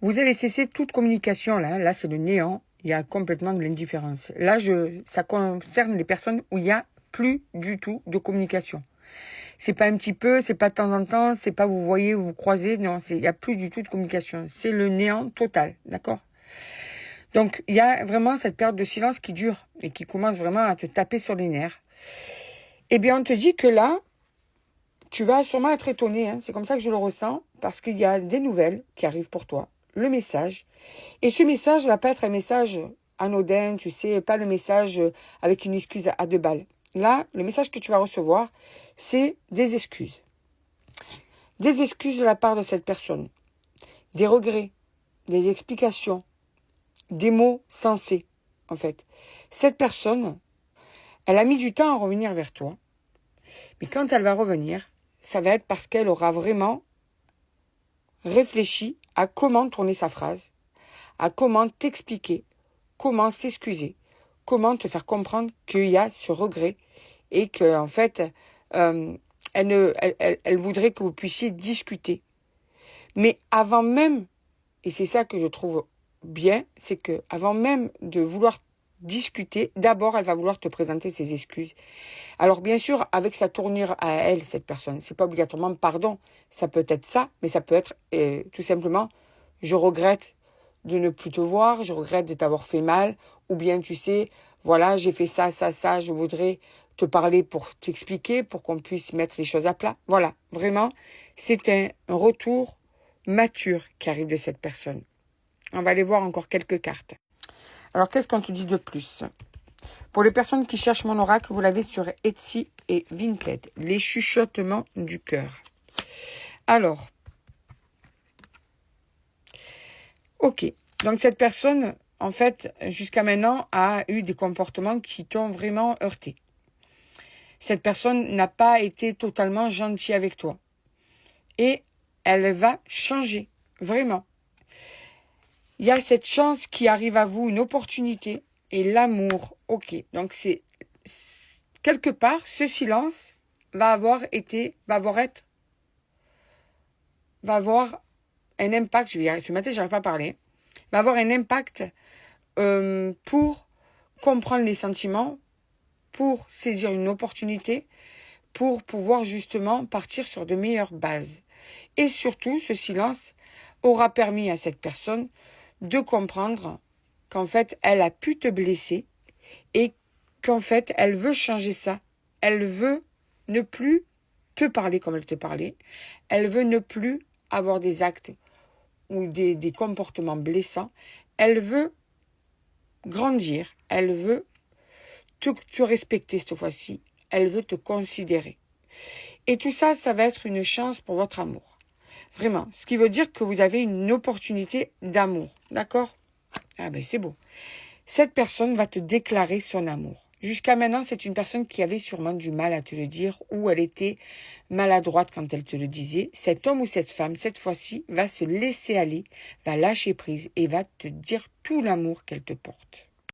Vous avez cessé toute communication, là. Là, c'est le néant. Il y a complètement de l'indifférence. Là, ça concerne les personnes où il n'y a plus du tout de communication. C'est pas un petit peu, c'est pas de temps en temps, c'est pas vous voyez, vous croisez. Non, il n'y a plus du tout de communication. C'est le néant total, d'accord? Donc, il y a vraiment cette période de silence qui dure et qui commence vraiment à te taper sur les nerfs. Eh bien, on te dit que là, tu vas sûrement être étonné. Hein. C'est comme ça que je le ressens, parce qu'il y a des nouvelles qui arrivent pour toi. Le message. Et ce message ne va pas être un message anodin, tu sais, pas le message avec une excuse à 2 balles. Là, le message que tu vas recevoir, c'est des excuses. Des excuses de la part de cette personne. Des regrets, des explications, des mots sensés, en fait. Cette personne, elle a mis du temps à revenir vers toi. Mais quand elle va revenir, ça va être parce qu'elle aura vraiment réfléchi à comment tourner sa phrase, à comment t'expliquer, comment s'excuser, comment te faire comprendre qu'il y a ce regret et que en fait, elle voudrait que vous puissiez discuter. Mais avant même, et c'est ça que je trouve bien, c'est que avant même de vouloir discuter, d'abord elle va vouloir te présenter ses excuses. Alors bien sûr, avec sa tournure à elle, cette personne, c'est pas obligatoirement pardon, ça peut être ça, mais ça peut être tout simplement je regrette de ne plus te voir, je regrette de t'avoir fait mal, ou bien tu sais, voilà, j'ai fait ça, je voudrais te parler pour t'expliquer, pour qu'on puisse mettre les choses à plat. Voilà, vraiment, c'est un retour mature qui arrive de cette personne. On va aller voir encore quelques cartes. Alors, qu'est-ce qu'on te dit de plus ? Pour les personnes qui cherchent mon oracle, vous l'avez sur Etsy et Vinted. Les chuchotements du cœur. Alors, ok. Donc, cette personne, en fait, jusqu'à maintenant, a eu des comportements qui t'ont vraiment heurté. Cette personne n'a pas été totalement gentille avec toi. Et elle va changer, vraiment. Il y a cette chance qui arrive à vous, une opportunité et l'amour. Ok, donc c'est quelque part, ce silence va avoir un impact, ce matin, j'arrive pas à parler, va avoir un impact pour comprendre les sentiments, pour saisir une opportunité, pour pouvoir justement partir sur de meilleures bases. Et surtout, ce silence aura permis à cette personne de comprendre qu'en fait, elle a pu te blesser et qu'en fait, elle veut changer ça. Elle veut ne plus te parler comme elle te parlait. Elle veut ne plus avoir des actes ou des comportements blessants. Elle veut grandir. Elle veut te respecter cette fois-ci. Elle veut te considérer. Et tout ça, ça va être une chance pour votre amour. Vraiment. Ce qui veut dire que vous avez une opportunité d'amour. D'accord ? Ah ben c'est beau. Cette personne va te déclarer son amour. Jusqu'à maintenant, c'est une personne qui avait sûrement du mal à te le dire ou elle était maladroite quand elle te le disait. Cet homme ou cette femme, cette fois-ci, va se laisser aller, va lâcher prise et va te dire tout l'amour qu'elle te porte.